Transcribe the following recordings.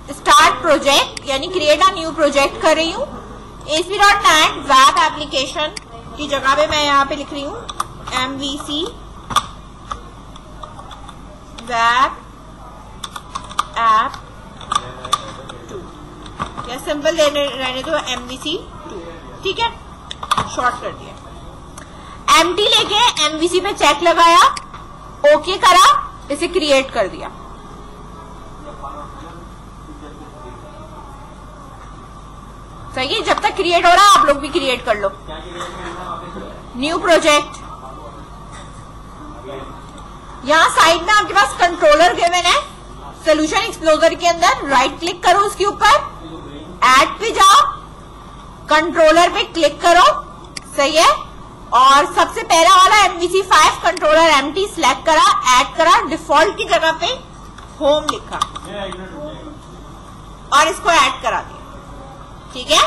Start project यानी create a new project कर रही हूँ। ASP.NET वेब एप्लीकेशन की जगह पे मैं यहाँ पे लिख रही हूँ MVC वेब ऐप 2 या सिंपल रहने दो MVC 2, ठीक है, शॉर्ट कर दिया। एम्प्टी लेके MVC पे चेक लगाया, ओके करा, इसे क्रिएट कर दिया। सही है, जब तक क्रिएट हो रहा है आप लोग भी क्रिएट कर लो। न्यू प्रोजेक्ट, यहां साइड में आपके पास कंट्रोलर गिवन है। सोल्यूशन एक्सप्लोरर के अंदर राइट क्लिक करो उसके ऊपर, ऐड पे जाओ, कंट्रोलर पे क्लिक करो, सही है, और सबसे पहला वाला MVC 5 कंट्रोलर एम्प्टी सिलेक्ट करा, ऐड करा, डिफॉल्ट की जगह पे होम लिखा और इसको ऐड करा दिया, ठीक है।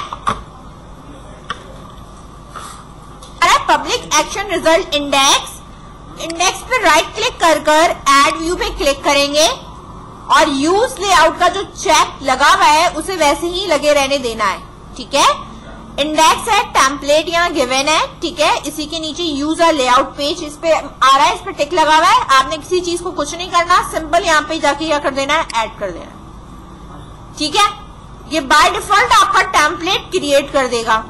अरे public action result index, index पे राइट क्लिक कर ऐड व्यू पे क्लिक करेंगे और यूज लेआउट का जो चेक लगा हुआ है उसे वैसे ही लगे रहने देना है, ठीक है। इंडेक्स है, टेम्पलेट यहाँ गिवन है, ठीक है। इसी के नीचे यूजर लेआउट पेज इस पे आ रहा है, इस पे टिक लगा हुआ है। आपने किसी चीज को कुछ नहीं करना, सिंपल यहाँ पे जाके क्या कर देना है, ऐड कर देना, ठीक है। ये बाय डिफॉल्ट आपका टेम्पलेट क्रिएट कर देगा,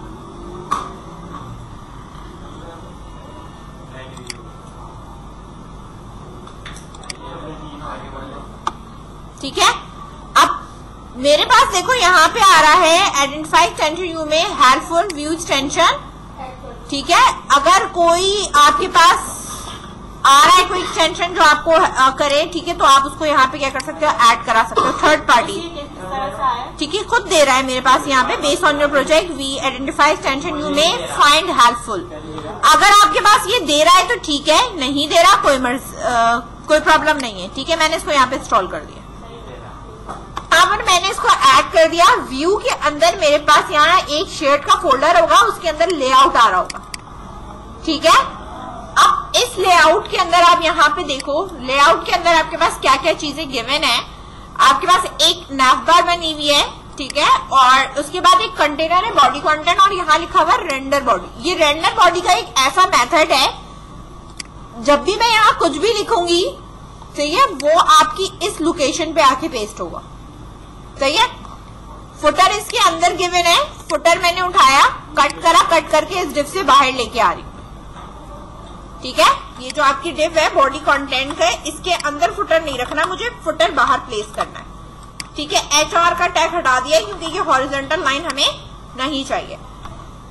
ठीक है। अब मेरे पास देखो यहाँ पे आ रहा है आइडेंटिफाई एक्सटेंशन व्यू में हेल्पफुल व्यू एक्सटेंशन, ठीक है। अगर कोई आपके पास आ रहा है कोई एक्सटेंशन जो आपको करे, ठीक है, तो आप उसको यहाँ पे क्या कर सकते हो, ऐड करा सकते हो, थर्ड पार्टी, ठीक है, खुद दे रहा है मेरे पास यहाँ पे। Based on your project we identify extension view में फाइंड हेल्पफुल। अगर आपके पास ये दे रहा है तो ठीक है, नहीं दे रहा कोई प्रॉब्लम नहीं है, ठीक है। मैंने इसको यहाँ पे इंस्टॉल कर दिया, पर मैंने इसको ऐड कर दिया। व्यू के अंदर मेरे पास यहाँ एक शेड का फोल्डर होगा, उसके अंदर लेआउट आ रहा होगा, ठीक है। अब इस लेआउट के अंदर आप यहाँ पे देखो, लेआउट के अंदर आपके पास क्या क्या चीजें गिवन है। आपके पास एक नैवबार बनी हुई है, ठीक है, और उसके बाद एक कंटेनर है बॉडी कंटेंट, और यहाँ लिखा हुआ रेंडर बॉडी। ये रेंडर बॉडी का एक ऐसा मेथड है, जब भी मैं यहाँ कुछ भी लिखूंगी, सही है, वो आपकी इस लोकेशन पे आके पेस्ट होगा, सही है। फुटर इसके अंदर गिवन है, फुटर मैंने उठाया, कट करा, कट करके इस डिव से बाहर लेके आ रही हूँ, ठीक है। ये जो आपकी डिव है बॉडी कंटेंट है, इसके अंदर फुटर नहीं रखना, मुझे फुटर बाहर प्लेस करना है, ठीक है। HR का टैग हटा दिया क्योंकि ये हॉरिजॉन्टल लाइन हमें नहीं चाहिए।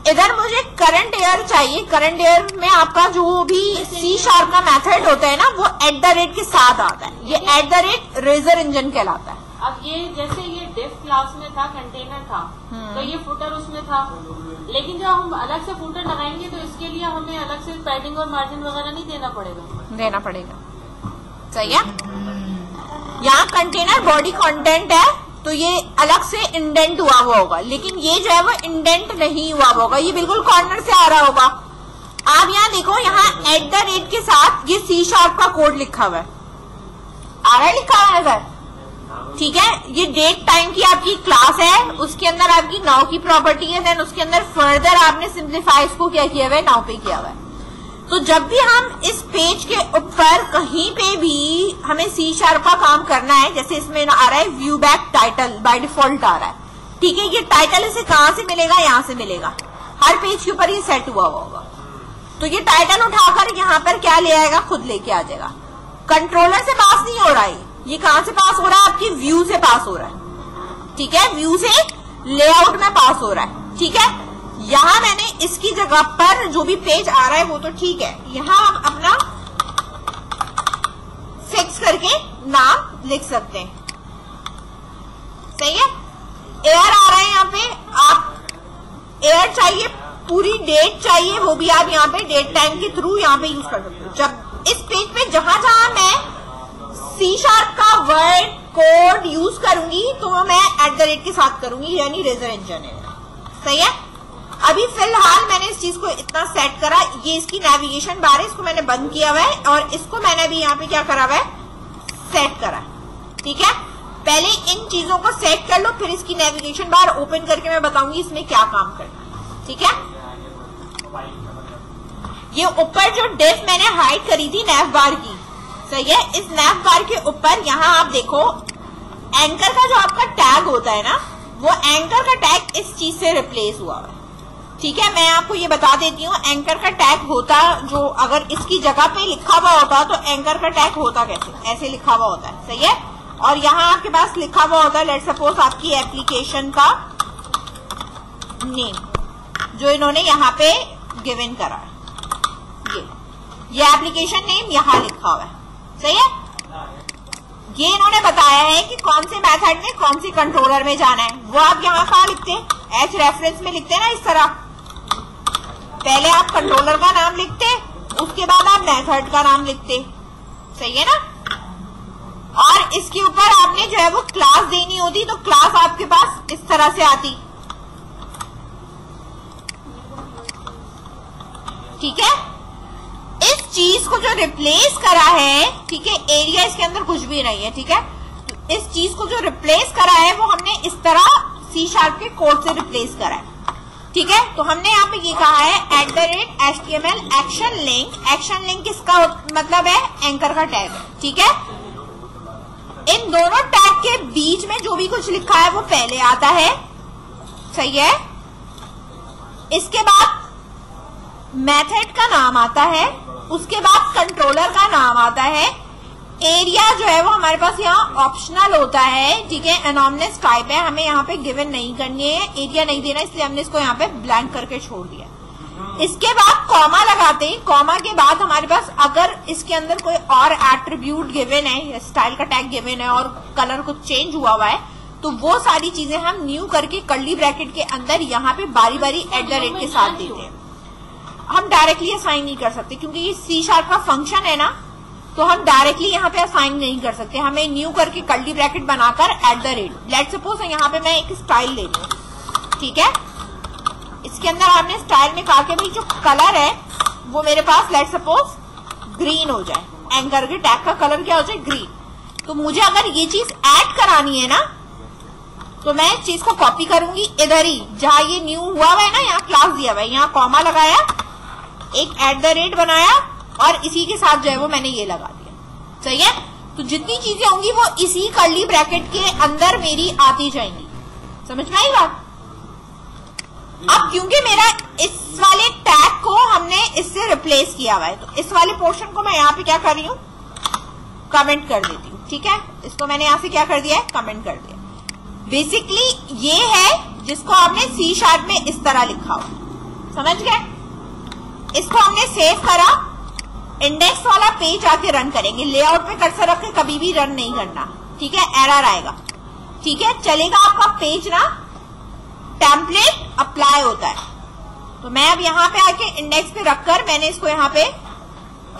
इधर मुझे करंट ईयर चाहिए। करंट ईयर में आपका जो भी C# का मेथड होता है ना, वो @ के साथ आता है। ये @ रेजर इंजन कहलाता है। अब ये जैसे ये डिव क्लास में था, कंटेनर था, तो ये फुटर उसमें था, लेकिन जब हम अलग से फुटर लगाएंगे तो इसके लिए हमें अलग से पैडिंग और मार्जिन वगैरह नहीं देना पड़ेगा, सही है। यहाँ कंटेनर बॉडी कंटेंट है तो ये अलग से इंडेंट हुआ हुआ होगा, लेकिन ये जो है वो इंडेंट नहीं हुआ हुआ होगा, ये बिल्कुल कॉर्नर से आ रहा होगा। आप यहाँ देखो, यहाँ @ के साथ ये C# का कोड लिखा हुआ है, आ रहा है, लिखा हुआ है सर, ठीक है। ये डेट टाइम की आपकी क्लास है, उसके अंदर आपकी नाउ की प्रॉपर्टी है, देन उसके अंदर फर्दर आपने सिंप्लीफाई इसको क्या किया हुआ है, नाउ पे किया हुआ है। तो जब भी हम इस पेज के ऊपर कहीं पे भी हमें C# का काम करना है, जैसे इसमें आ रहा है view back title by default आ रहा है, ठीक है। ये टाइटल इसे कहां से मिलेगा, यहाँ से मिलेगा, हर पेज के ऊपर ये सेट हुआ होगा। तो ये टाइटल उठाकर यहाँ पर क्या ले आएगा, खुद लेके आ जाएगा। कंट्रोलर से पास नहीं हो रहा है, ये कहां से पास हो रहा है, आपकी व्यू से पास हो रहा है, ठीक है। व्यू से लेआउट में पास हो रहा है, ठीक है। यहाँ मैंने इसकी जगह पर जो भी पेज आ रहा है वो तो ठीक है, यहाँ हम अपना फिक्स करके नाम लिख सकते हैं, सही है। एयर आ रहा है यहाँ पे, आप एयर चाहिए, पूरी डेट चाहिए, वो भी आप यहाँ पे डेट टाइम के थ्रू यहाँ पे यूज कर सकते हो। जब इस पेज पे जहां जहां मैं C# का वर्ड कोड यूज करूंगी तो मैं @ के साथ करूंगी, यानी रेजर इंजन है, सही है। अभी फिलहाल मैंने इस चीज को इतना सेट करा, ये इसकी नेविगेशन बार है, इसको मैंने बंद किया हुआ है और इसको मैंने अभी यहाँ पे क्या करा हुआ है, सेट करा, ठीक है। पहले इन चीजों को सेट कर लो, फिर इसकी नेविगेशन बार ओपन करके मैं बताऊंगी इसमें क्या काम करना है। ठीक है, ये ऊपर जो डिफ मैंने हाइड करी थी नैव बार की, सही है, इस नैव बार के ऊपर यहाँ आप देखो एंकर का जो आपका टैग होता है ना, वो एंकर का टैग इस चीज से रिप्लेस हुआ है। ठीक है, मैं आपको ये बता देती हूँ एंकर का टैग होता, जो अगर इसकी जगह पे लिखा हुआ होता तो एंकर का टैग होता कैसे, ऐसे लिखा हुआ होता है, सही है। और यहाँ आपके पास लिखा हुआ होता है लेट्स सपोज आपकी एप्लीकेशन का नेम, जो इन्होंने यहाँ पे गिवन करा है, ये एप्लीकेशन नेम यहाँ लिखा हुआ है, सही है। ये इन्होंने बताया है कि कौन से मेथड में कौन सी कंट्रोलर में जाना है, वो आप यहाँ कहाँ लिखते हैं, एच रेफरेंस में लिखते हैं ना, इस तरह। पहले आप कंट्रोलर का नाम लिखते, उसके बाद आप मेथड का नाम लिखते, सही है ना। और इसके ऊपर आपने जो है वो क्लास देनी होती, तो क्लास आपके पास इस तरह से आती। ठीक है, इस चीज को जो रिप्लेस करा है, ठीक है, एरिया इसके अंदर कुछ भी नहीं है, ठीक है, तो इस चीज को जो रिप्लेस करा है वो हमने इस तरह C# के कोड से रिप्लेस करा है। ठीक है, तो हमने यहाँ पे ये कहा है @HTML action link. Action link किसका मतलब है, एंकर का टैग है। ठीक है, इन दोनों टैग के बीच में जो भी कुछ लिखा है वो पहले आता है, सही है। इसके बाद मेथड का नाम आता है, उसके बाद कंट्रोलर का नाम आता है। एरिया जो है वो हमारे पास यहाँ ऑप्शनल होता है, ठीक है, एनोनिमस टाइप है, हमें यहाँ पे गिवन नहीं करनी है, एरिया नहीं देना, इसलिए हमने इसको यहाँ पे ब्लैंक करके छोड़ दिया। इसके बाद कॉमा लगाते हैं, कॉमा के बाद हमारे पास अगर इसके अंदर कोई और एट्रीब्यूट गिवन है, स्टाइल का टैग गिवन है और कलर कुछ चेंज हुआ हुआ है, तो वो सारी चीजें हम न्यू करके कर्ली ब्रैकेट के अंदर यहाँ पे बारी बारी @ के साथ देते हैं। हम डायरेक्टली असाइन नहीं कर सकते क्योंकि ये C# का फंक्शन है ना, तो हम डायरेक्टली यहाँ पे असाइन नहीं कर सकते, हमें न्यू करके कर्ली ब्रैकेट बनाकर @ लेट्स सपोज यहाँ पे मैं एक स्टाइल ले लूं, ठीक है, इसके अंदर आपने स्टाइल में कहा कि भाई जो कलर है वो मेरे पास लेट्स सपोज ग्रीन हो जाए, एंकर के टैग का कलर क्या हो जाए, ग्रीन। तो मुझे अगर ये चीज ऐड करानी है ना, तो मैं इस चीज को कॉपी करूंगी इधर ही जहां ये न्यू हुआ हुआ है ना, यहाँ क्लास दिया हुआ है, यहाँ कॉमा लगाया, एक @ बनाया और इसी के साथ जो है वो मैंने ये लगा दिया, सही है। तो जितनी चीजें होंगी वो इसी कर्ली ब्रैकेट के अंदर मेरी आती जाएंगी, समझ में आई बात। अब क्योंकि मेरा इस वाले टैग को हमने इससे रिप्लेस किया हुआ है, तो इस वाले पोर्शन को मैं यहाँ पे क्या कर रही हूँ, कमेंट कर देती हूँ। ठीक है, इसको मैंने यहाँ से क्या कर दिया है, कमेंट कर दिया। बेसिकली ये है जिसको आपने C# में इस तरह लिखा हो, समझ गए। इसको हमने सेव करा, इंडेक्स वाला पेज आके रन करेंगे, लेआउट पे कर्सर रख के कभी भी रन नहीं करना, ठीक है, एरर आएगा। ठीक है, चलेगा आपका पेज ना, टेम्पलेट अप्लाई होता है। तो मैं अब यहाँ पे आके इंडेक्स पे रखकर मैंने इसको यहाँ पे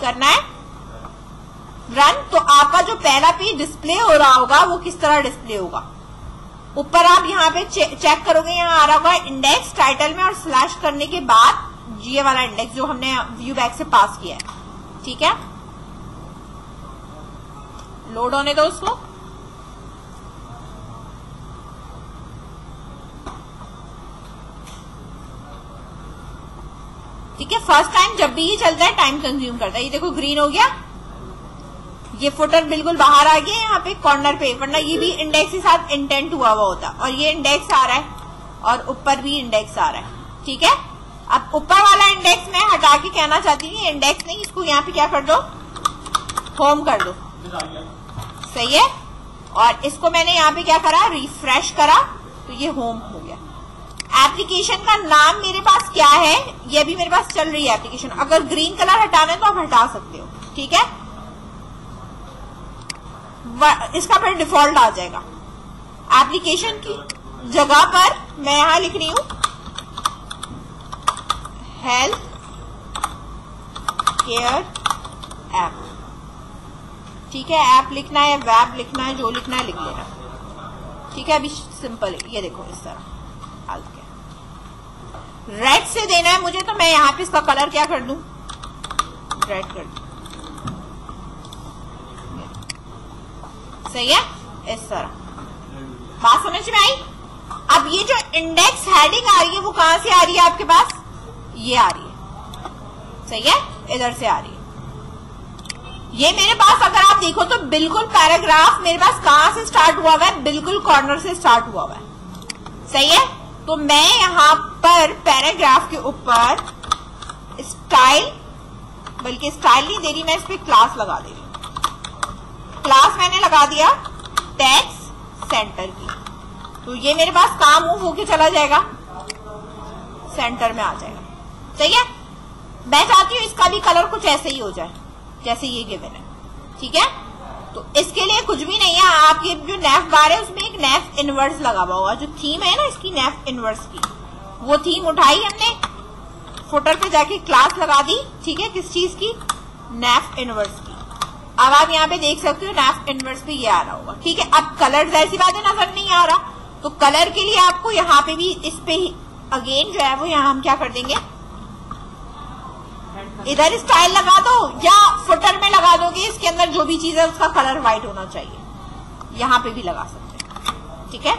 करना है रन, तो आपका जो पहला पेज डिस्प्ले हो रहा होगा वो किस तरह डिस्प्ले होगा, ऊपर आप यहाँ पे चेक करोगे, यहाँ आ रहा होगा इंडेक्स टाइटल में और स्लैश करने के बाद ये वाला इंडेक्स जो हमने व्यू बैक से पास किया है। ठीक है, लोड होने दो उसको। ठीक है, फर्स्ट टाइम जब भी ये चलता है टाइम कंज्यूम करता है। ये देखो ग्रीन हो गया, ये फुटर बिल्कुल बाहर आ गया यहाँ पे कॉर्नर पे, वरना ये भी इंडेक्स के साथ इंटेंट हुआ हुआ होता, और ये इंडेक्स आ रहा है और ऊपर भी इंडेक्स आ रहा है। ठीक है, अब ऊपर वाला इंडेक्स मैं हटा के कहना चाहती हूँ, इंडेक्स नहीं, इसको यहाँ पे क्या कर दो, होम कर दो, सही है। और इसको मैंने यहाँ पे क्या करा, रिफ्रेश करा, तो ये होम हो गया। एप्लीकेशन का नाम मेरे पास क्या है, ये भी मेरे पास चल रही है एप्लीकेशन। अगर ग्रीन कलर हटाना है तो आप हटा सकते हो, ठीक है, इसका फिर डिफॉल्ट आ जाएगा। एप्लीकेशन की जगह पर मैं यहां लिख रही हूं हेल्थ केयर ऐप, ठीक है, ऐप लिखना है, वेब लिखना है, जो लिखना है लिख लेना। ठीक है, अभी सिंपल है, ये देखो इस तरह हाल के रेड से देना है मुझे, तो मैं यहाँ पे इसका कलर क्या कर दूं, रेड कर दूं, सही है, इस तरह। बात समझ में आई? अब ये जो इंडेक्स हेडिंग आ रही है वो कहां से आ रही है आपके पास? ये आ रही है, सही है, इधर से आ रही है। ये मेरे पास अगर आप देखो तो बिल्कुल पैराग्राफ मेरे पास कहां से स्टार्ट हुआ हुआ है? बिल्कुल कॉर्नर से स्टार्ट हुआ हुआ है, सही है। तो मैं यहां पर पैराग्राफ के ऊपर स्टाइल, बल्कि स्टाइल नहीं दे रही मैं, इस पे क्लास लगा दे रही हूं। क्लास मैंने लगा दिया टेक्स्ट सेंटर की, तो ये मेरे पास काम मूव होके चला जाएगा, सेंटर में आ जाएगा, सही है। मैं चाहती हूं इसका भी कलर कुछ ऐसे ही हो जाए जैसे ये गिवन है, ठीक है। तो इसके लिए कुछ भी नहीं है, आपकी जो नेफ बार है उसमें एक नेफ इनवर्स लगा हुआ होगा, जो थीम है ना इसकी नेफ इनवर्स की, वो थीम उठाई हमने, फुटर पे जाके क्लास लगा दी, ठीक है, किस चीज की? नेफ इनवर्स की। अब आप यहाँ पे देख सकते हो नेफ इनवर्स पे ये आ रहा होगा, ठीक है। अब कलर जैसी बात है, नजर नहीं आ रहा, तो कलर के लिए आपको यहाँ पे भी इस पे अगेन जो है वो यहाँ हम क्या कर देंगे, इधर स्टाइल लगा दो या फुटर में लगा दोगे, इसके अंदर जो भी चीज है उसका कलर व्हाइट होना चाहिए, यहाँ पे भी लगा सकते हैं, ठीक है।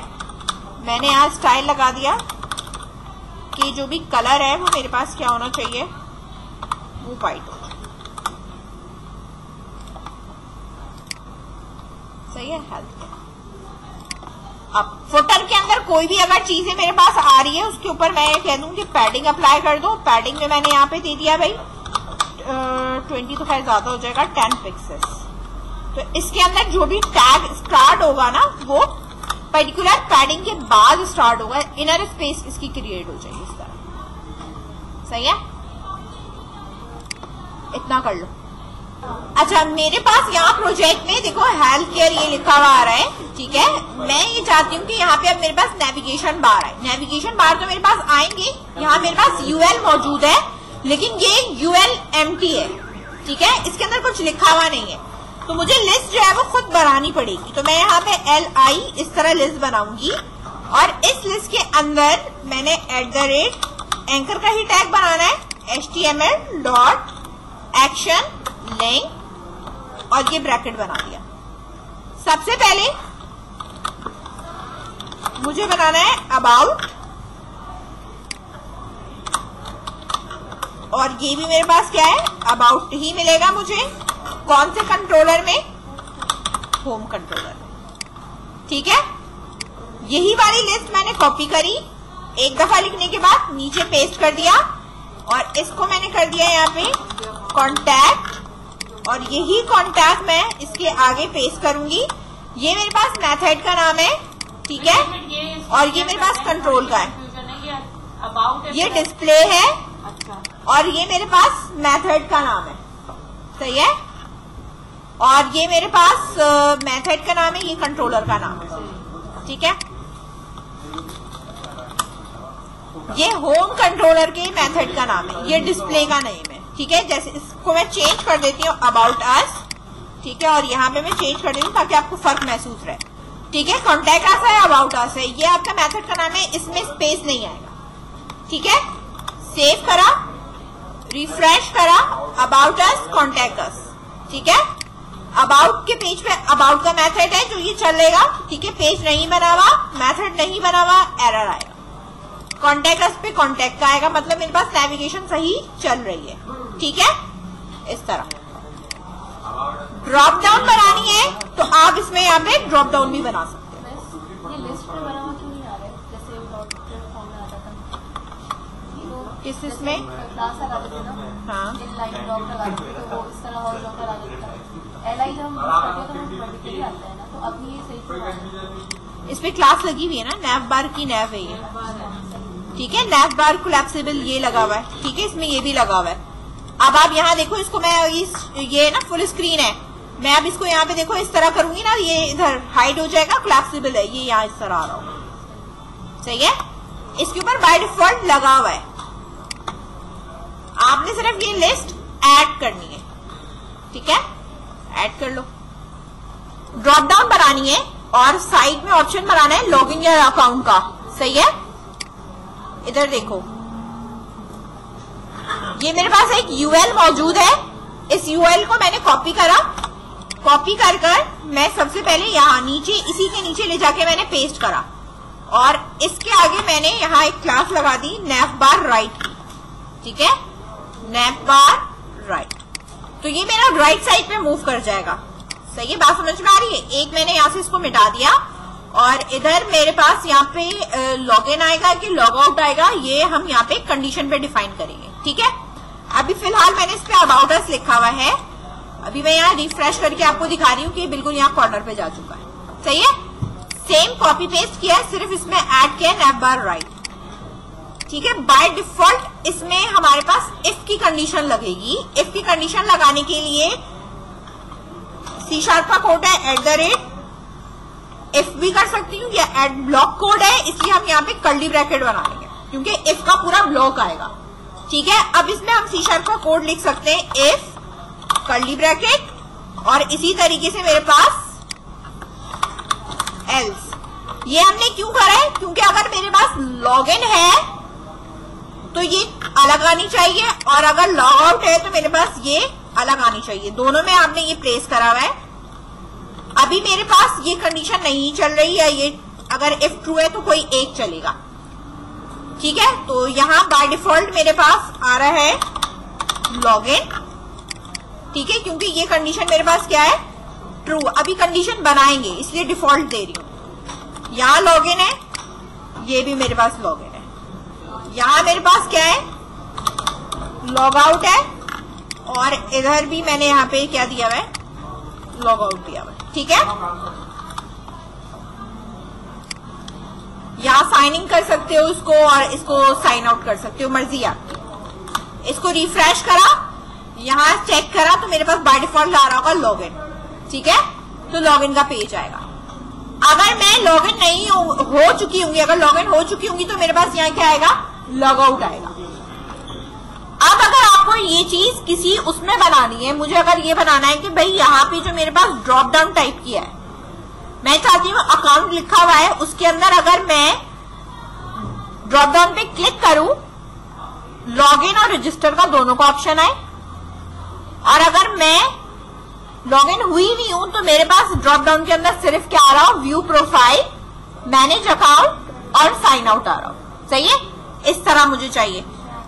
मैंने यहाँ स्टाइल लगा दिया कि जो भी कलर है वो मेरे पास क्या होना चाहिए, वो व्हाइट हो, सही है। हेल्थ, अब फुटर के अंदर कोई भी अगर चीजें मेरे पास आ रही है उसके ऊपर मैं कह दूं कि पैडिंग अप्लाई कर दो। पैडिंग में मैंने यहाँ पे दे दिया भाई 20 तो खैर ज्यादा हो जाएगा, 10 पिक्सेल्स। तो इसके अंदर जो भी टैग स्टार्ट होगा ना वो पर्टिकुलर पैडिंग के बाद स्टार्ट होगा, इनर स्पेस इसकी क्रिएट हो जाएगी इस तरह, सही है। इतना कर लो। अच्छा, मेरे पास यहाँ प्रोजेक्ट में देखो हेल्थ केयर ये लिखा हुआ आ रहा है, ठीक है। मैं ये चाहती हूँ कि यहाँ पे अब मेरे पास नेविगेशन बार आए। नेविगेशन बार तो मेरे पास आएंगे, यहाँ मेरे पास यूएल मौजूद है, लेकिन ये यूएल एम्प्टी है, ठीक है, इसके अंदर कुछ लिखा हुआ नहीं है। तो मुझे लिस्ट जो है वो खुद बनानी पड़ेगी। तो मैं यहाँ पे LI इस तरह लिस्ट बनाऊंगी, और इस लिस्ट के अंदर मैंने @ एंकर का ही टैग बनाना है, HTML डॉट एक्शन लिंक, और ये ब्रैकेट बना दिया। सबसे पहले मुझे बनाना है अबाउट, और ये भी मेरे पास क्या है, अबाउट ही मिलेगा मुझे। कौन से कंट्रोलर में? होम कंट्रोलर में, ठीक है। यही वाली लिस्ट मैंने कॉपी करी, एक दफा लिखने के बाद नीचे पेस्ट कर दिया, और इसको मैंने कर दिया यहाँ पे कॉन्टैक्ट, और यही कॉन्टैक्ट मैं इसके आगे पेस्ट करूंगी। ये मेरे पास मेथड का नाम है, ठीक है, और ये मेरे पास कंट्रोल का है, ये डिस्प्ले है, और ये मेरे पास मेथड का नाम है, सही है। और ये मेरे पास मेथड का नाम है, ये कंट्रोलर का नाम है, ठीक है। ये होम कंट्रोलर के मेथड का नाम है, ये डिस्प्ले का नेम है, ठीक है। जैसे इसको मैं चेंज कर देती हूँ अबाउट अस, ठीक है, और यहाँ पे मैं चेंज कर देती हूँ ताकि आपको फर्क महसूस रहे, ठीक है। कॉन्टैक्ट अस है, अबाउट अस है, ये आपका मेथड का नाम है, इसमें स्पेस नहीं आएगा, ठीक है। सेव करा, रिफ्रेश करा, अबाउट अस, कॉन्टैक्ट अस, ठीक है। अबाउट के पेज पे अबाउट का मेथड है जो ये चलेगा, ठीक है। पेज नहीं बना हुआ, मेथड नहीं बना हुआ, एरर आएगा। कॉन्टैक्ट अस पे कॉन्टैक्ट का आएगा, मतलब मेरे पास नेविगेशन सही चल रही है, ठीक है। इस तरह ड्रॉप डाउन बनानी है तो आप इसमें यहाँ पे ड्रॉप डाउन भी बना सकते हैं। ये लिस्ट में बना हुआ क्यों नहीं आ रहा है, जैसे फॉर्म में आता था? किस इसमें क्लास लगा देते ना, हाँ, लाइन ड्रॉप लगा देते तो वो इस तरह हॉरिजॉन्टल आ जाता। LI जब हम करते हैं तो वो वर्टिकली आता है ना, तो अभी ये सही से इस पे क्लास लगी हुई है ना, नैव बार की नैव है ये, ठीक है। नैव बार कोलैप्सिबल ये लगा हुआ है, ठीक है, इसमें ये भी लगा हुआ है। अब आप यहाँ देखो, इसको मैं ये ना फुल स्क्रीन है, मैं अब इसको यहाँ पे देखो इस तरह करूंगी ना, ये इधर हाइड हो जाएगा, कोलैप्सिबल है, ये यहाँ इस तरह आ रहा होगा, सही है। इसके ऊपर बाय डिफॉल्ट लगा हुआ है, आपने सिर्फ ये लिस्ट ऐड करनी है, ठीक है, ऐड कर लो। ड्रॉप डाउन बनानी है और साइड में ऑप्शन बनाना है लॉगिन या अकाउंट का, सही है। इधर देखो, ये मेरे पास एक यूएल मौजूद है, इस यूएल को मैंने कॉपी करा कॉपी कर मैं सबसे पहले यहाँ नीचे इसी के नीचे ले जाके मैंने पेस्ट करा और इसके आगे मैंने यहाँ एक क्लास लगा दी navbar राइट की, ठीक है, navbar राइट। तो ये मेरा राइट साइड पे मूव कर जाएगा। सही है, बात समझ में आ रही है। एक मैंने यहाँ से इसको मिटा दिया और इधर मेरे पास यहाँ पे लॉग इन आएगा कि लॉग आउट आएगा, ये हम यहाँ पे कंडीशन पे डिफाइन करेंगे, ठीक है। अभी फिलहाल मैंने इस पे अबाउट अस लिखा हुआ है। अभी मैं यहाँ रिफ्रेश करके आपको दिखा रही हूँ कि बिल्कुल यहाँ कॉर्नर पे जा चुका है। सही है, सेम कॉपी पेस्ट किया है, सिर्फ इसमें ऐड किया navbar राइट, ठीक है। बाय डिफॉल्ट इसमें हमारे पास इफ की कंडीशन लगेगी। इफ की कंडीशन लगाने के लिए C# का कोड है @if भी कर सकती हूँ या एड ब्लॉक कोड है, इसलिए हम यहाँ पे कर्ली ब्रैकेट बना लेंगे क्योंकि इफ का पूरा ब्लॉक आएगा, ठीक है। अब इसमें हम C# का कोड लिख सकते हैं इफ कर्ली ब्रैकेट और इसी तरीके से मेरे पास एल्स। ये हमने क्यों करा है, क्योंकि अगर मेरे पास लॉग इन है तो ये अलग आनी चाहिए और अगर लॉग आउट है तो मेरे पास ये अलग आनी चाहिए। दोनों में आपने ये प्लेस करा हुआ है। अभी मेरे पास ये कंडीशन नहीं चल रही है, ये अगर इफ ट्रू है तो कोई एक चलेगा, ठीक है। तो यहाँ बाय डिफॉल्ट मेरे पास आ रहा है लॉग इन, ठीक है, क्योंकि ये कंडीशन मेरे पास क्या है, ट्रू। अभी कंडीशन बनाएंगे इसलिए डिफॉल्ट दे रही हूं। यहाँ लॉग इन है, ये भी मेरे पास लॉग इन है। यहाँ मेरे पास क्या है, लॉग आउट है और इधर भी मैंने यहाँ पे क्या दिया हुआ है, लॉग आउट दिया हुआ है, ठीक है। यहाँ साइन इन कर सकते हो इसको और इसको साइन आउट कर सकते हो, मर्जी आपकी। इसको रिफ्रेश करा, यहाँ चेक करा तो मेरे पास बाय डिफॉल्ट आ रहा होगा लॉग इन, ठीक है। तो लॉग इन का पेज आएगा। अगर मैं लॉग इन नहीं हो चुकी होंगी, अगर लॉग इन हो चुकी होंगी तो मेरे पास यहाँ क्या आएगा, लॉग आउट आएगा। अब अगर आपको ये चीज किसी उसमें बनानी है, मुझे अगर ये बनाना है कि भाई यहाँ पे जो मेरे पास ड्रॉप डाउन टाइप किया है, मैं चाहती हूँ अकाउंट लिखा हुआ है उसके अंदर अगर मैं ड्रॉप डाउन पे क्लिक करूं, लॉग इन और रजिस्टर का दोनों का ऑप्शन आए, और अगर मैं लॉग इन हुई नहीं हूं तो मेरे पास ड्रॉप डाउन के अंदर सिर्फ क्या आ रहा हो, व्यू प्रोफाइल, मैनेज अकाउंट और साइन आउट आ रहा हो। सही है, इस तरह मुझे चाहिए।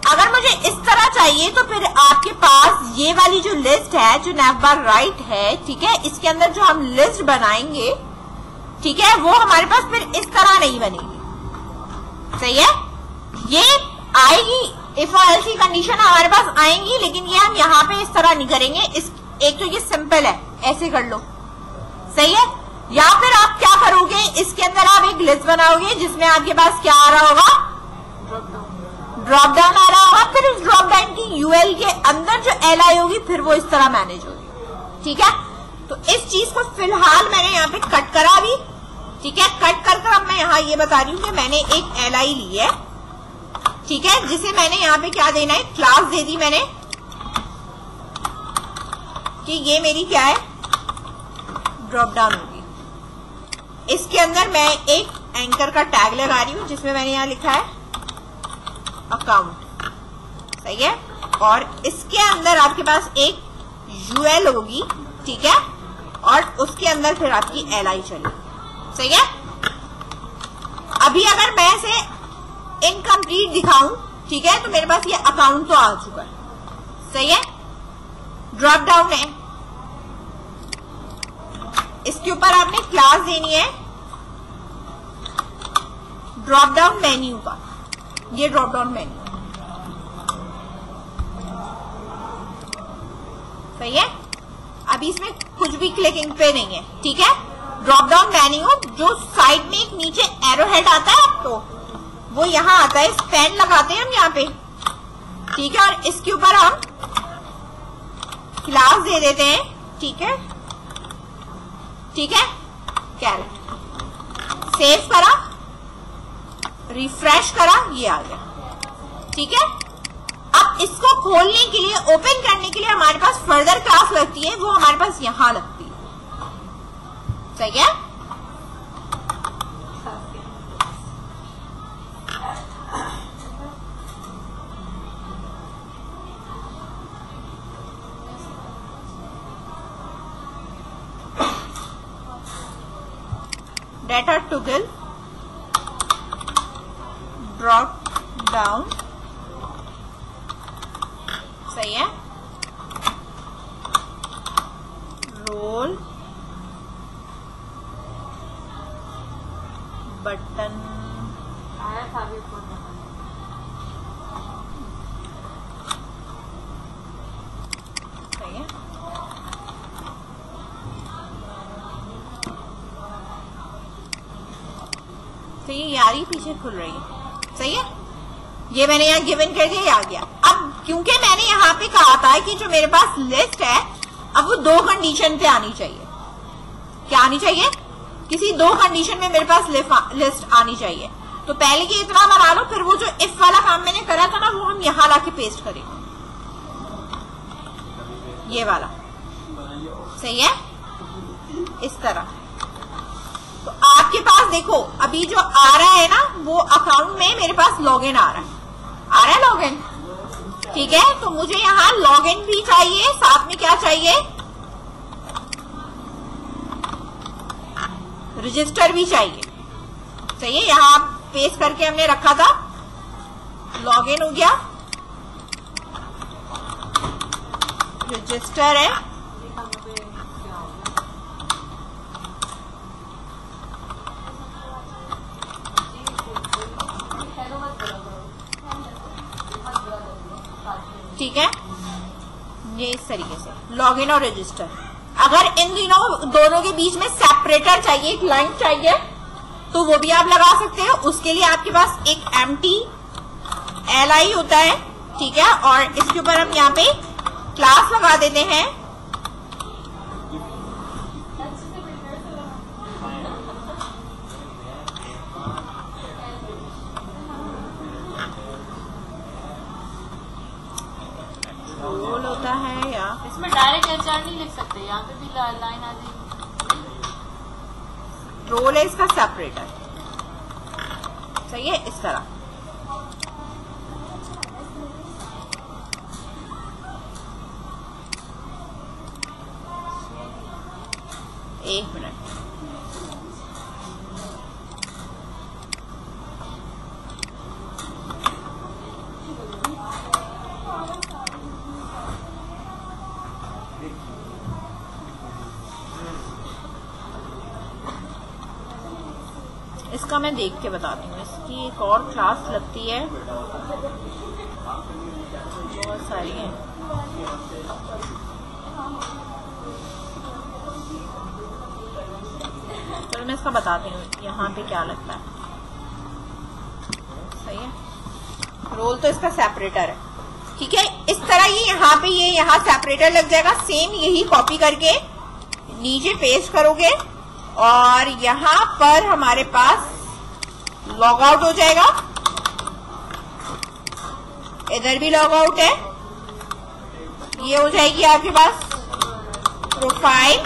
अगर मुझे इस तरह चाहिए तो फिर आपके पास ये वाली जो लिस्ट है जो navbar राइट है, ठीक है, इसके अंदर जो हम लिस्ट बनाएंगे, ठीक है, वो हमारे पास फिर इस तरह नहीं बनेगी। सही है, ये आएगी इफ और एल्स की कंडीशन हमारे पास आएंगी, लेकिन ये हम यहाँ पे इस तरह नहीं करेंगे। इस एक तो ये सिंपल है, ऐसे कर लो, सही है। या फिर आप क्या करोगे, इसके अंदर आप एक लिस्ट बनाओगे जिसमें आपके पास क्या आ रहा होगा, ड्रॉप डाउन आ रहा होगा, फिर उस ड्रॉप डाउन की यूएल के अंदर जो एलआई होगी फिर वो इस तरह मैनेज होगी। ठीक है, तो इस चीज को फिलहाल मैंने यहाँ पे कट करा भी। ठीक है, कट कर अब मैं यहाँ ये बता रही हूँ कि मैंने एक एलआई ली है, ठीक है, जिसे मैंने यहाँ पे क्या देना है, क्लास दे दी मैंने कि ये मेरी क्या है, ड्रॉप डाउन होगी। इसके अंदर मैं एक एंकर का टैग लगा रही हूँ जिसमें मैंने यहाँ लिखा है अकाउंट। सही है, और इसके अंदर आपके पास एक यूएल होगी, ठीक है, और उसके अंदर फिर आपकी एलआई चलेगी। सही है, अभी अगर मैं इसे इनकम्प्लीट दिखाऊं, ठीक है, तो मेरे पास ये अकाउंट तो आ चुका है। सही है, ड्रॉप डाउन है, इसके ऊपर आपने क्लास देनी है ड्रॉप डाउन मेन्यू का, ये ड्रॉप डाउन मेन्यू। सही है, अभी इसमें कुछ भी क्लिकिंग पे नहीं है। ठीक है, ड्रॉप डाउन मेन्यू जो साइड में एक नीचे एरो हेड आता है आपको, वो यहाँ आता है, पेन लगाते हैं हम यहाँ पे। ठीक है, और इसके ऊपर हम क्लास दे देते हैं। ठीक है, ठीक है, कैरेट, सेव करा, रिफ्रेश करा, ये आ गया। ठीक है, अब इसको खोलने के लिए, ओपन करने के लिए हमारे पास फर्दर क्लास लगती है, वो हमारे पास यहां लगती है। सही है, डेटा टॉगल ड्रॉप डाउन, सही है, रोल बटन आया था भी सही है। तो ये यारी पीछे खुल रही है, सही है। ये मैंने यहाँ गिवन कर दिया, ये आ गया। अब क्योंकि मैंने यहाँ पे कहा था कि जो मेरे पास लिस्ट है अब वो 2 कंडीशन पे आनी चाहिए। क्या आनी चाहिए? किसी 2 कंडीशन में मेरे पास लिस्ट आनी चाहिए। तो पहले ये इतना बना लो, फिर वो जो इफ वाला काम मैंने करा था ना वो हम यहाँ लाके पेस्ट करेंगे, ये वाला, सही है, इस तरह। तो आपके पास देखो अभी जो आ रहा है ना वो अकाउंट में मेरे पास लॉगिन आ रहा है लॉगिन, ठीक है। तो मुझे यहाँ लॉगिन भी चाहिए, साथ में क्या चाहिए, रजिस्टर भी चाहिए, सही है। यहाँ पेस्ट करके हमने रखा था, लॉगिन हो गया, रजिस्टर है, ठीक है। ये इस तरीके से लॉगिन और रजिस्टर। अगर इन दोनों के बीच में सेपरेटर चाहिए, एक लाइन चाहिए, तो वो भी आप लगा सकते हो। उसके लिए आपके पास एक एम्प्टी li होता है, ठीक है, और इसके ऊपर हम यहाँ पे क्लास लगा देते हैं, रोल होता है, या इसमें डायरेक्ट HR नहीं लिख सकते, यहाँ पे भी लाइन आ जाएगी। रोल है इसका सेपरेटर, सही है, इस तरह। एक मिनट, इसका मैं देख के बताती हूँ। इसकी एक और क्लास लगती है, बहुत सारी है। चलो मैं इसका बताती हूँ यहाँ पे क्या लगता है, सही है। रोल तो इसका सेपरेटर है, ठीक है। इस तरह ये यहाँ सेपरेटर लग जाएगा। सेम यही कॉपी करके नीचे पेस्ट करोगे और यहाँ पर हमारे पास लॉग आउट हो जाएगा, इधर भी लॉग आउट है। ये हो जाएगी आपके पास profile,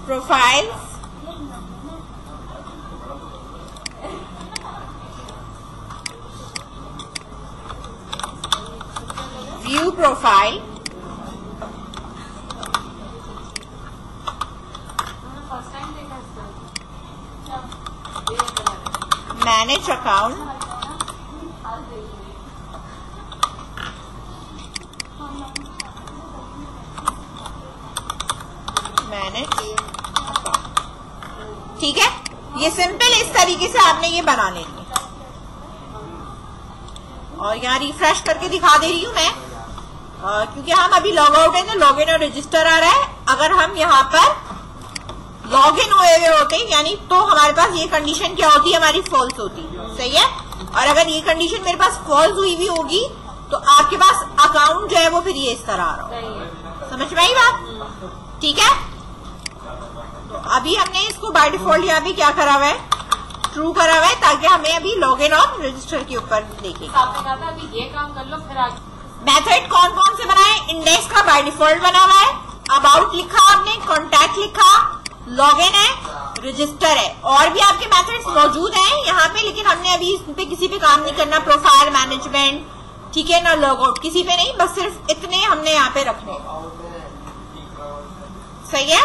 profiles, view profile, manage account, manage account, ठीक है। ये सिंपल इस तरीके से आपने ये बना लेनी है। और यहाँ रिफ्रेश करके दिखा दे रही हूं मैं, क्योंकि हम अभी लॉग आउट है तो लॉग इन और रजिस्टर आ रहा है। अगर हम यहाँ पर लॉग इन हुए हुए होते यानी तो हमारे पास ये कंडीशन क्या होती है, हमारी फॉल्स होती, सही है। और अगर ये कंडीशन मेरे पास फॉल्स हुई भी होगी तो आपके पास अकाउंट जो है वो फिर ये इस तरह आ रहा होगा। समझ में आई बात, ठीक है। तो अभी हमने इसको बाय डिफॉल्ट यहाँ पे क्या करा हुआ है, ट्रू करा हुआ है, ताकि हमें अभी लॉग इन और रजिस्टर के ऊपर देखेंगे। आपने कहा था अभी ये काम कर लो फिर आगे। मेथड कौन कौन से बनाए, इंडेक्स का बाय डिफॉल्ट बना हुआ है, अबाउट लिखा आपने, कॉन्टैक्ट लिखा, लॉगिन है, रजिस्टर है। और भी आपके मेथड्स मौजूद हैं यहाँ पे, लेकिन हमने अभी इस पे किसी पे काम नहीं करना। प्रोफाइल मैनेजमेंट, ठीक है ना, लॉग आउट किसी पे नहीं, बस सिर्फ इतने हमने यहाँ पे रखने। सही है।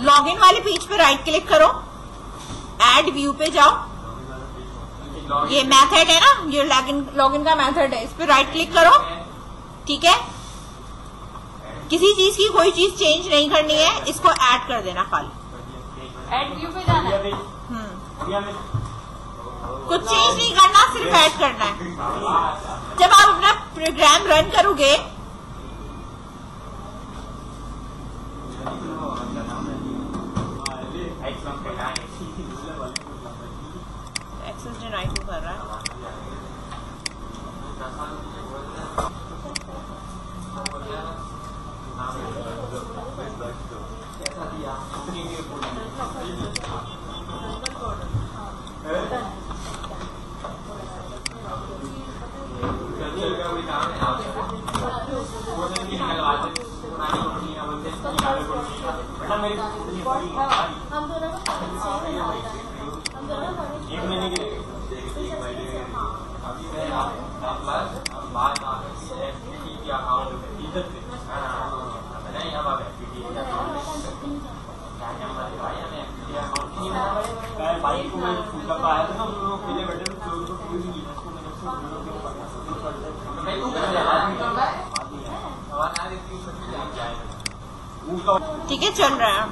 लॉगिन वाले पेज पे राइट क्लिक करो, ऐड व्यू पे जाओ, ये मेथड है ना, ये लॉगिन का मेथड है, इस पे राइट क्लिक करो। ठीक है, किसी चीज की कोई चीज चेंज नहीं करनी है, इसको ऐड कर देना खाली। ऐड व्यू पे जाना है। कुछ चेंज नहीं करना, सिर्फ ऐड करना है। जब आप अपना प्रोग्राम रन करोगे एक्सेस डिनाई क्यों कर रहा है? ठीक है, चल रहा है।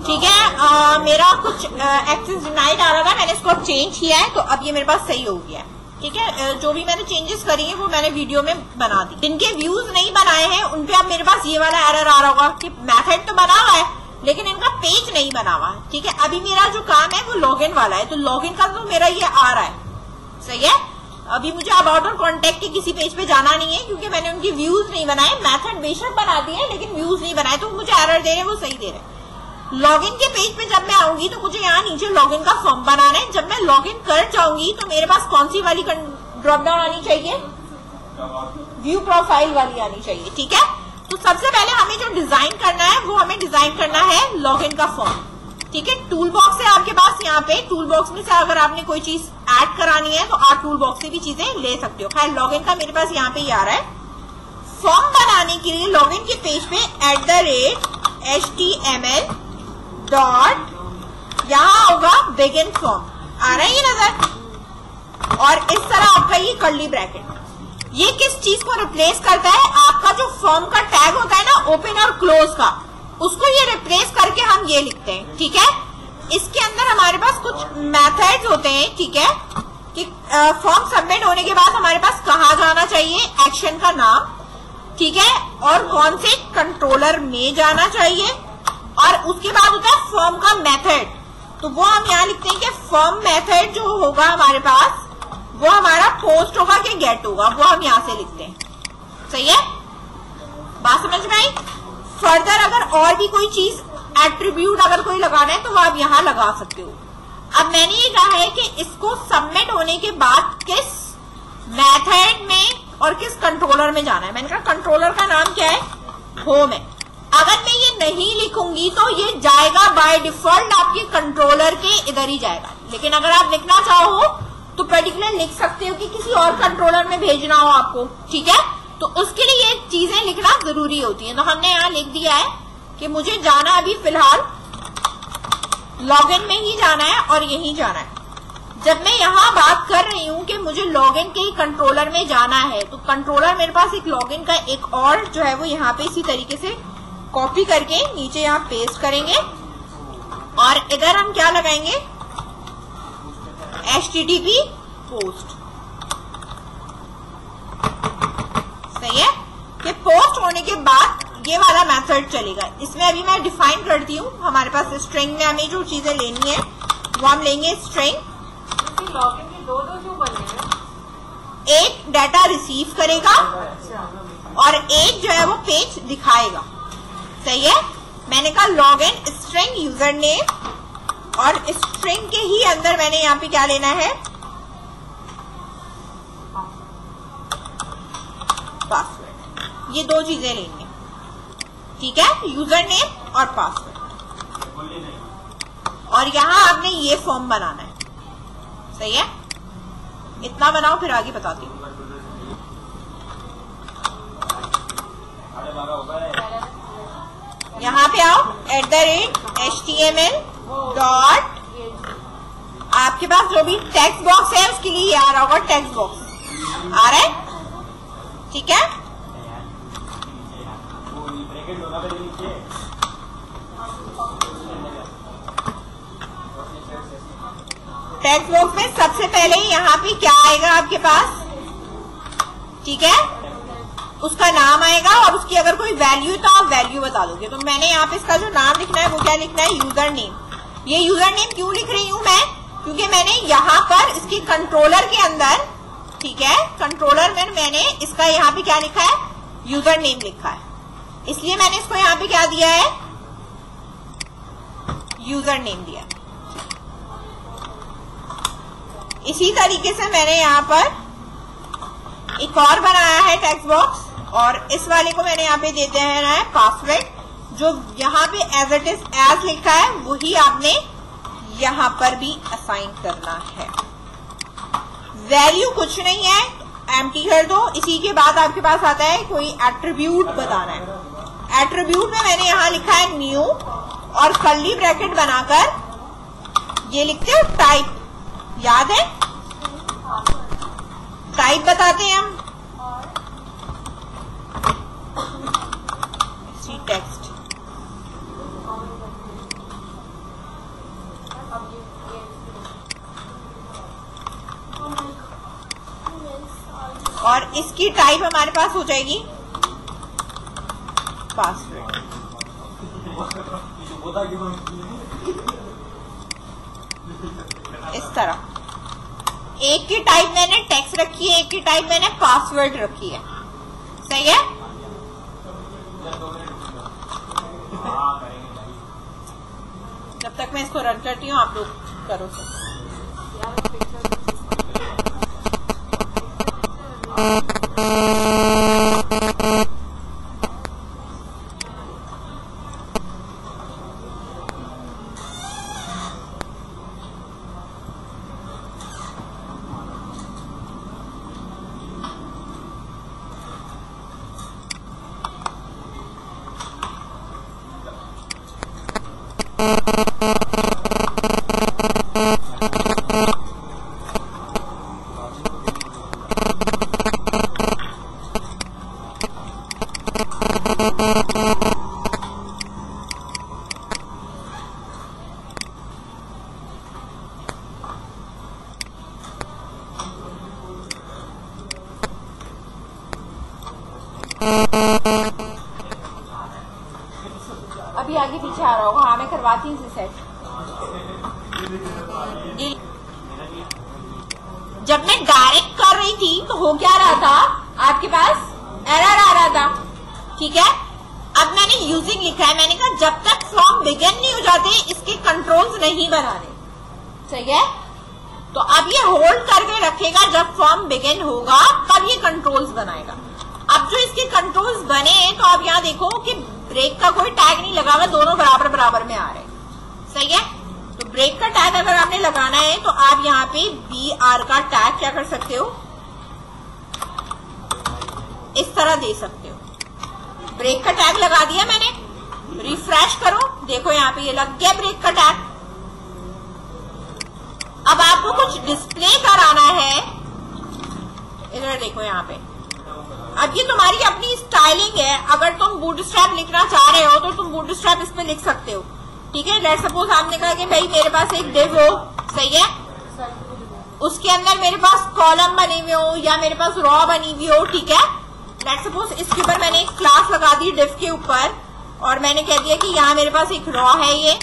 ठीक है, मेरा कुछ एक्सेस डिनाइड आ रहा था, मैंने इसको अब चेंज किया है, तो अब ये मेरे पास सही हो गया है। ठीक है, जो भी मैंने चेंजेस करी है वो मैंने वीडियो में बना दी। जिनके व्यूज नहीं बनाए हैं उन पे अब मेरे पास ये वाला एरर आ रहा होगा कि मेथड तो बना हुआ है लेकिन इनका पेज नहीं बना हुआ। ठीक है, अभी मेरा जो काम है वो लॉगिन वाला है, तो लॉगिन का तो मेरा ये आ रहा है। सही है, अभी मुझे अबाउट और कॉन्टेक्ट के किसी पेज पे जाना नहीं है क्योंकि मैंने उनकी व्यूज नहीं बनाए। मेथड बेशक बना दिए लेकिन व्यूज नहीं बनाए, तो मुझे एरर दे रहे हैं, वो सही दे रहे हैं। लॉगिन के पेज पे जब मैं आऊंगी तो मुझे यहाँ नीचे लॉगिन का फॉर्म बनाना है। जब मैं लॉगिन कर जाऊंगी तो मेरे पास कौन सी वाली ड्रॉप डाउन आनी चाहिए? व्यू प्रोफाइल वाली आनी चाहिए। ठीक है, तो सबसे पहले हमें जो डिजाइन करना है वो हमें डिजाइन करना है लॉगिन का फॉर्म। ठीक है, टूल बॉक्स है आपके पास, यहाँ पे टूल बॉक्स में से अगर आपने कोई चीज ऐड करानी है तो आप टूल बॉक्स से भी चीजें ले सकते हो। खैर, लॉगिन का मेरे पास यहाँ पे ही आ रहा है। फॉर्म बनाने के लिए लॉगिन के पेज पे @HTML डॉट यहाँ होगा बिगिन फॉर्म, आ रहा है ये नजर, और इस तरह आपका ये कर्ली ब्रैकेट। ये किस चीज को रिप्लेस करता है? आपका जो फॉर्म का टैग होता है ना, ओपन और क्लोज का, उसको ये रिप्लेस करके हम ये लिखते हैं। ठीक है, इसके अंदर हमारे पास कुछ मेथड्स होते हैं। ठीक है, कि फॉर्म सबमिट होने के बाद हमारे पास कहाँ जाना चाहिए, एक्शन का नाम, ठीक है, और कौन से कंट्रोलर में जाना चाहिए, और उसके बाद होता है फॉर्म का मेथड। तो वो हम यहाँ लिखते हैं कि फॉर्म मेथड जो होगा हमारे पास वो हमारा पोस्ट होगा कि गेट होगा, वो हम यहाँ से लिखते हैं। सही है, बात समझ में आई? फर्दर अगर और भी कोई चीज एट्रीब्यूट अगर कोई लगाना है तो वो आप यहाँ लगा सकते हो। अब मैंने ये कहा है कि इसको सबमिट होने के बाद किस मेथड में और किस कंट्रोलर में जाना है। मैंने कहा कंट्रोलर का नाम क्या है, होम है। अगर मैं ये नहीं लिखूंगी तो ये जाएगा बाय डिफॉल्ट आपके कंट्रोलर के इधर ही जाएगा, लेकिन अगर आप लिखना चाहो तो पर्टिकुलर लिख सकते हो कि किसी और कंट्रोलर में भेजना हो आपको। ठीक है, तो उसके लिए ये चीजें लिखना जरूरी होती है। तो हमने यहाँ लिख दिया है कि मुझे जाना अभी फिलहाल लॉगिन में ही जाना है और यही जाना है। जब मैं यहाँ बात कर रही हूँ कि मुझे लॉगिन के कंट्रोलर में जाना है, तो कंट्रोलर मेरे पास एक लॉगिन का एक और जो है वो यहाँ पे इसी तरीके से कॉपी करके नीचे यहाँ पेस्ट करेंगे और इधर हम क्या लगाएंगे, HTTP पोस्ट। सही है कि पोस्ट होने के बाद ये वाला मेथड चलेगा। इसमें अभी मैं डिफाइन करती हूँ। हमारे पास स्ट्रिंग में हमें जो चीजें लेनी है वो हम लेंगे स्ट्रिंग। लॉगिन के दो क्यों बने हैं? एक डाटा रिसीव करेगा और एक जो है वो पेज दिखाएगा। सही है, मैंने कहा लॉगिन स्ट्रिंग यूजर नेम और स्ट्रिंग के ही अंदर मैंने यहाँ पे क्या लेना है, पासवर्ड। ये दो चीजें लेंगे, ठीक है, यूजर नेम और पासवर्ड। और यहां आपने ये फॉर्म बनाना है। सही है, इतना बनाओ फिर आगे बताती हूँ। यहाँ पे आओ @HTML डॉट, आपके पास जो भी टेक्स्ट बॉक्स है उसके लिए ये आ रहा होगा, टेक्स्ट बॉक्स आ रहा है, ठीक है। टेक्स्ट बॉक्स में सबसे पहले यहाँ पे क्या आएगा आपके पास, ठीक है, उसका नाम आएगा और उसकी अगर कोई वैल्यू तो आप वैल्यू बता दोगे। तो मैंने यहाँ पे इसका जो नाम लिखना है वो क्या लिखना है, यूजर नेम। ये यूजर नेम क्यों लिख रही हूं मैं, क्योंकि मैंने यहाँ पर इसके कंट्रोलर के अंदर, ठीक है, कंट्रोलर में मैंने इसका यहाँ पे क्या लिखा है, यूजर नेम लिखा है, इसलिए मैंने इसको यहाँ पे क्या दिया है, यूजर नेम दिया। इसी तरीके से मैंने यहाँ पर एक और बनाया है टेक्स्ट बॉक्स और इस वाले को मैंने यहाँ पे दे देना है पासवर्ड। जो यहाँ पे एज इट इज एज लिखा है वही आपने यहाँ पर भी असाइन करना है। वैल्यू कुछ नहीं है, एम्प्टी कर दो। इसी के बाद आपके पास आता है कोई एट्रीब्यूट बताना है। एट्रीब्यूट में मैंने यहाँ लिखा है न्यू और कर्ली ब्रैकेट बनाकर ये लिखते हो टाइप, याद है, टाइप बताते हैं हम, टेक्स्ट। और इसकी टाइप हमारे पास हो जाएगी पासवर्ड। इस तरह एक की टाइप मैंने टेक्स्ट रखी है, एक की टाइप मैंने पासवर्ड रखी है। सही है, जब तक मैं इसको रन करती हूँ आप लोग करो सब। अभी आगे पीछे आ रहा होगा, हाँ मैं करवाती हूँ इसे सेट। जब मैं डायरेक्ट कर रही थी तो हो क्या रहा था, आपके पास एरर आ रहा था, ठीक है। अब मैंने यूजिंग लिखा है, मैंने कहा जब तक फॉर्म बिगिन नहीं हो जाते इसके कंट्रोल्स नहीं बनाने। सही है, तो अब ये होल्ड करके रखेगा, जब फॉर्म बिगिन होगा तब ये कंट्रोल्स बनाएगा। अब जो इसके कंट्रोल्स बने हैं तो आप यहाँ देखो कि ब्रेक का कोई टैग नहीं लगा हुआ, दोनों बराबर बराबर में आ रहे हैं। सही है, तो ब्रेक का टैग अगर आपने लगाना है तो आप यहाँ पे BR का टैग क्या कर सकते हो, इस तरह दे सकते हो। ब्रेक का टैग लगा दिया मैंने, रिफ्रेश करो, देखो यहाँ पे ये लग गया ब्रेक का टैग। अब आपको कुछ डिस्प्ले कराना है, इधर देखो यहाँ पे। अब ये तुम्हारी अपनी स्टाइलिंग है, अगर तुम बूटस्ट्रैप लिखना चाह रहे हो तो तुम बूटस्ट्रैप इस पे लिख सकते हो, ठीक है। लेट्स सपोज आपने कहा कि भाई मेरे पास एक डिव हो, सही है, उसके अंदर मेरे पास कॉलम बने हुए हो या मेरे पास रॉ बनी हुई हो, ठीक है। लेट्स सपोज इसके ऊपर मैंने एक क्लास लगा दी डिव के ऊपर और मैंने कह दिया कि यहाँ मेरे पास एक रॉ है ये,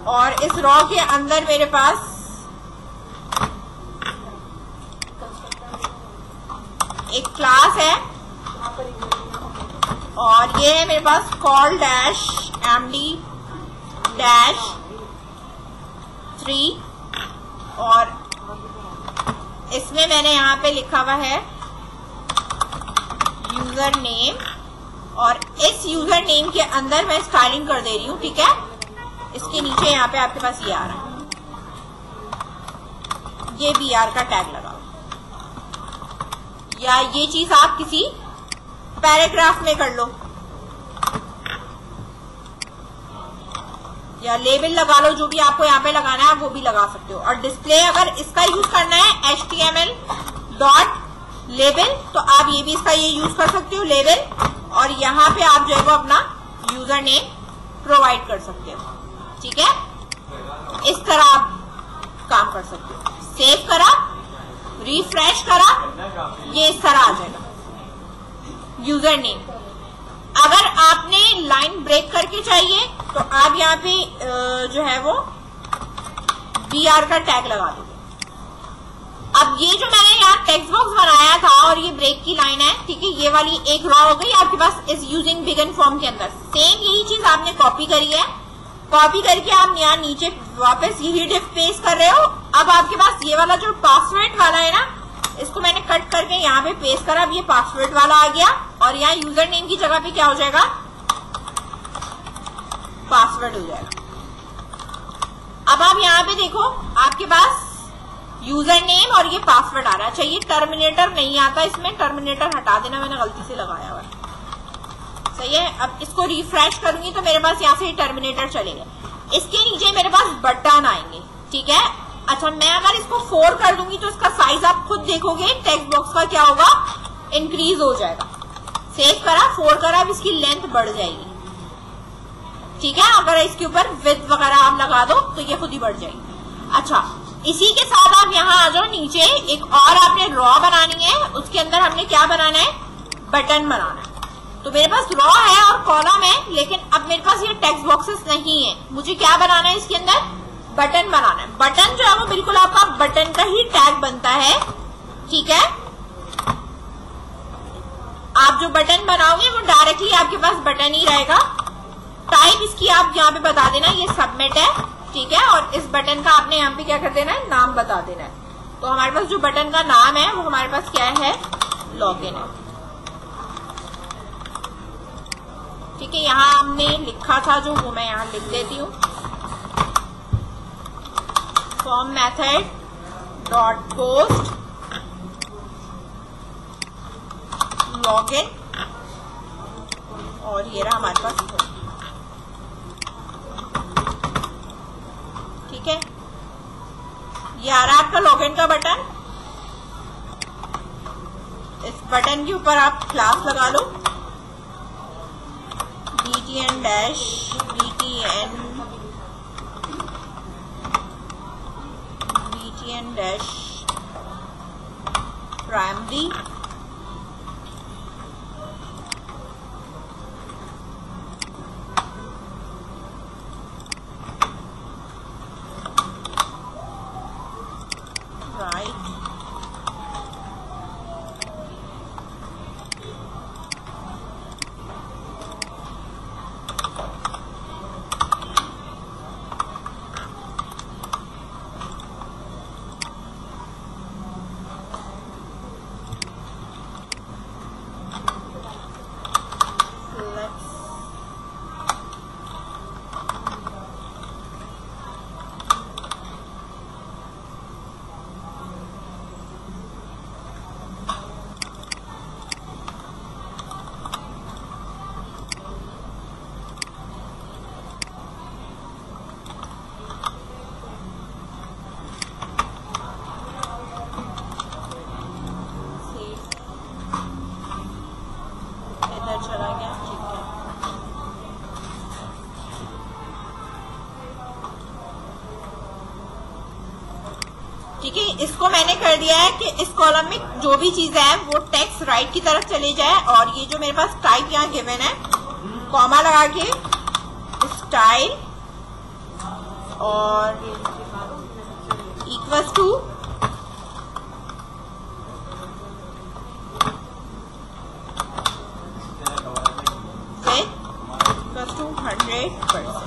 और इस रॉ के अंदर मेरे पास एक क्लास है और ये है मेरे पास कॉल डैश एमडी डैश 3 और इसमें मैंने यहाँ पे लिखा हुआ है यूजर नेम, और इस यूजर नेम के अंदर मैं स्टाइलिंग कर दे रही हूँ, ठीक है। इसके नीचे यहाँ पे आपके पास ये आ रहा है, ये BR का टैग लगाओ, या ये चीज आप किसी पैराग्राफ में कर लो, या लेबल लगा लो, जो भी आपको यहाँ पे लगाना है वो भी लगा सकते हो। और डिस्प्ले अगर इसका यूज करना है HTML डॉट लेबल, तो आप ये भी इसका ये यूज कर सकते हो लेबल, और यहाँ पे आप जो है वो अपना यूजर नेम प्रोवाइड कर सकते हो, ठीक है। इस तरह आप काम कर सकते हो। सेव करा, रिफ्रेश करा, ये इस तरह आ जाएगा यूजर नेम। अगर आपने लाइन ब्रेक करके चाहिए तो आप यहाँ पे जो है वो BR का टैग लगा दोगे। अब ये जो मैंने यहाँ टेक्स्ट बॉक्स बनाया था और ये ब्रेक की लाइन है, ठीक है, ये वाली एक रॉ हो गई आपके पास इस यूजिंग बिगिन फॉर्म के अंदर। सेम यही चीज आपने कॉपी करी है, कॉपी करके आप यहाँ नीचे वापस यही डिफ पेस्ट कर रहे हो। अब आपके पास ये वाला जो पासवर्ड वाला है ना, इसको मैंने कट करके यहाँ पे पेस्ट करा, अब ये पासवर्ड वाला आ गया, और यहाँ यूजर नेम की जगह पे क्या हो जाएगा, पासवर्ड हो जाएगा। अब आप यहाँ पे देखो आपके पास यूजर नेम और ये पासवर्ड आ रहा है। अच्छा, ये टर्मिनेटर नहीं आता इसमें, टर्मिनेटर हटा देना, मैंने गलती से लगाया हुआ है, सही है। अब इसको रिफ्रेश करूंगी तो मेरे पास यहाँ से टर्मिनेटर चलेगा। इसके नीचे मेरे पास बटन आएंगे, ठीक है। अच्छा, मैं अगर इसको 4 कर दूंगी तो इसका साइज आप खुद देखोगे टेक्स्ट बॉक्स का क्या होगा, इंक्रीज हो जाएगा। सेव करा, 4 करा, अब इसकी लेंथ बढ़ जाएगी, ठीक है। अगर इसके ऊपर विड्थ वगैरह आप लगा दो तो ये खुद ही बढ़ जाएगी। अच्छा, इसी के साथ आप यहाँ आ जाओ नीचे, एक और आपने रॉ बनानी है, उसके अंदर हमने क्या बनाना है, बटन बनाना है। तो मेरे पास रॉ है और कॉलम है, लेकिन अब मेरे पास ये टेक्स्ट बॉक्सेस नहीं है, मुझे क्या बनाना है, इसके अंदर बटन बनाना है। बटन जो है वो बिल्कुल आपका बटन का ही टैग बनता है, ठीक है। आप जो बटन बनाओगे वो डायरेक्टली आपके पास बटन ही रहेगा। टाइप इसकी आप यहाँ पे बता देना, ये सबमिट है, ठीक है। और इस बटन का आपने यहाँ पे क्या कर देना है, नाम बता देना है। तो हमारे पास जो बटन का नाम है वो हमारे पास क्या है, लॉगिन है, ठीक है। यहाँ हमने लिखा था जो, वो मैं यहाँ लिख देती हूँ, form method dot post login, और ये रहा हमारे पास, ठीक है। ये आ रहा है आपका लॉगिन का बटन। इस बटन के ऊपर आप क्लास लगा लो, btn डैश प्राइमरी, राइट, ठीक है, इसको मैंने कर दिया है कि इस कॉलम में जो भी चीज है वो टेक्स्ट राइट की तरफ चले जाए, और ये जो मेरे पास टाइप यहाँ गिवन है, कॉमा लगा के स्टाइल और इक्वल्स टू इक्वल्स टू 100%।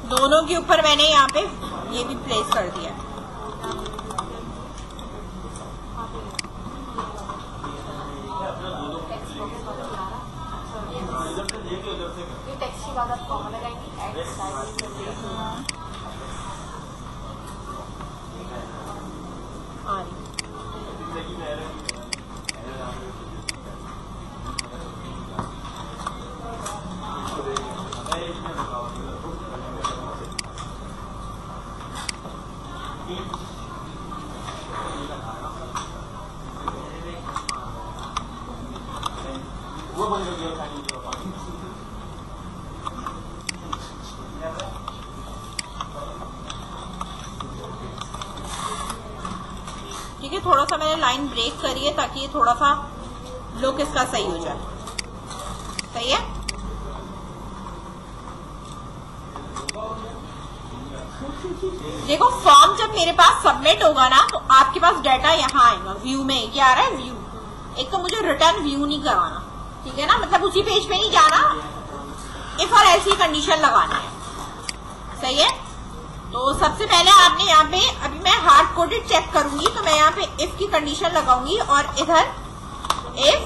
दोनों के ऊपर मैंने यहाँ पे ये भी प्लेस कर दिया। टेक्स्ट के बाद आप कॉमा लगाएंगे, ठीक है, थोड़ा सा मैंने लाइन ब्रेक करी है ताकि ये थोड़ा सा लुक इसका सही हो जाए। सही है, देखो फॉर्म जब मेरे पास सबमिट होगा ना तो आपके पास डाटा यहाँ आएगा, व्यू में क्या आ रहा है, व्यू। एक तो मुझे रिटर्न व्यू नहीं करवाना, ठीक है ना, मतलब उसी पेज पे नहीं जाना, इफ और ऐसी कंडीशन लगानी है। सही है, तो सबसे पहले आपने यहाँ पे, अभी मैं हार्ड कोडेड चेक करूंगी तो मैं यहाँ पे इफ की कंडीशन लगाऊंगी और इधर इफ,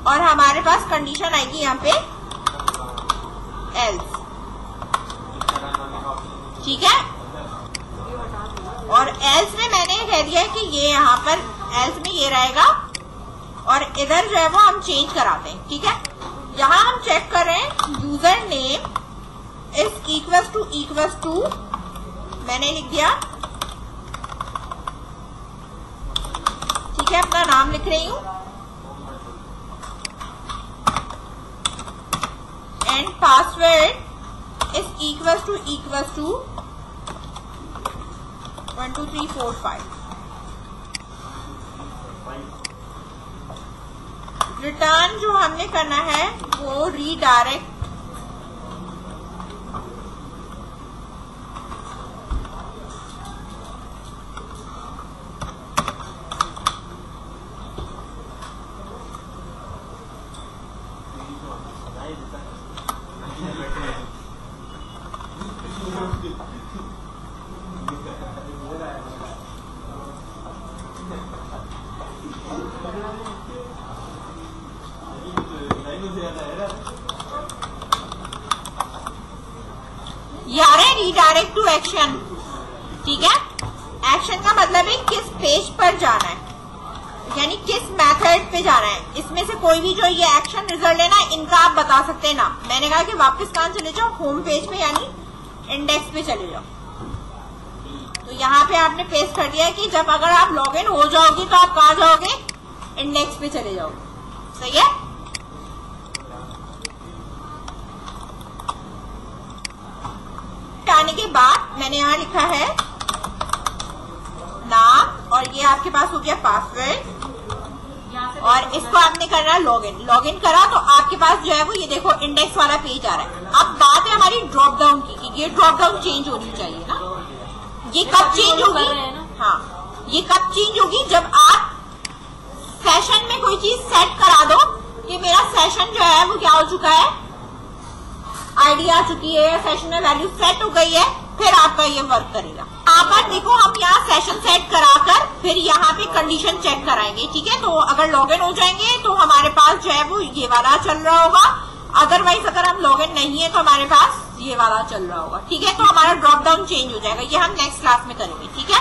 और हमारे पास कंडीशन आएगी यहाँ पे एल्स। ठीक है, और एल्स में मैंने कह दिया है कि ये यहाँ पर एल्स में ये रहेगा, और इधर जो है वो हम चेंज कराते हैं। ठीक है, यहाँ हम चेक कर रहे हैं user name is equals to मैंने लिख दिया। ठीक है, अपना नाम लिख रही हूँ, and password is equals to 1 2 3 4 5। Return जो हमने करना है वो रीडायरेक्ट रीडायरेक्ट टू एक्शन। ठीक है, एक्शन का मतलब है किस पेज पर जाना है, यानी किस मेथड पे जाना है। इसमें से कोई भी जो ये एक्शन रिजल्ट है ना, इनका आप बता सकते हैं ना। मैंने कहा कि वापस कहाँ चले जाओ, होम पेज पे यानी इंडेक्स पे चले जाओ। तो यहाँ पे आपने पेस्ट कर दिया है कि जब अगर आप लॉग इन हो जाओगे तो आप कहाँ जाओगे, इंडेक्स पे चले जाओगे। सही है, आने के बाद मैंने यहाँ लिखा है नाम, और ये आपके पास हो गया पासवर्ड, और इसको आपने करना है लॉगिन। लॉगिन करा तो आपके पास जो है वो ये देखो इंडेक्स वाला पेज आ रहा है। अब बात है हमारी ड्रॉप डाउन की कि ये ड्रॉप डाउन चेंज होनी चाहिए ना। ये कब चेंज होगी, हाँ ये कब चेंज होगी, जब आप सेशन में कोई चीज सेट करा दो कि मेरा सेशन जो है वो क्या हो चुका है, आईडी आ चुकी है, सेशन में वैल्यू सेट हो गई है, फिर आपका ये वर्क करेगा। यहाँ पर देखो हम यहाँ सेशन सेट कराकर फिर यहाँ पे कंडीशन चेक कराएंगे। ठीक है, तो अगर लॉगिन हो जाएंगे तो हमारे पास जो है वो ये वाला चल रहा होगा, अदरवाइज अगर हम लॉगिन नहीं है तो हमारे पास ये वाला चल रहा होगा। ठीक है, तो हमारा ड्रॉप डाउन चेंज हो जाएगा। ये हम नेक्स्ट क्लास में करेंगे। ठीक है।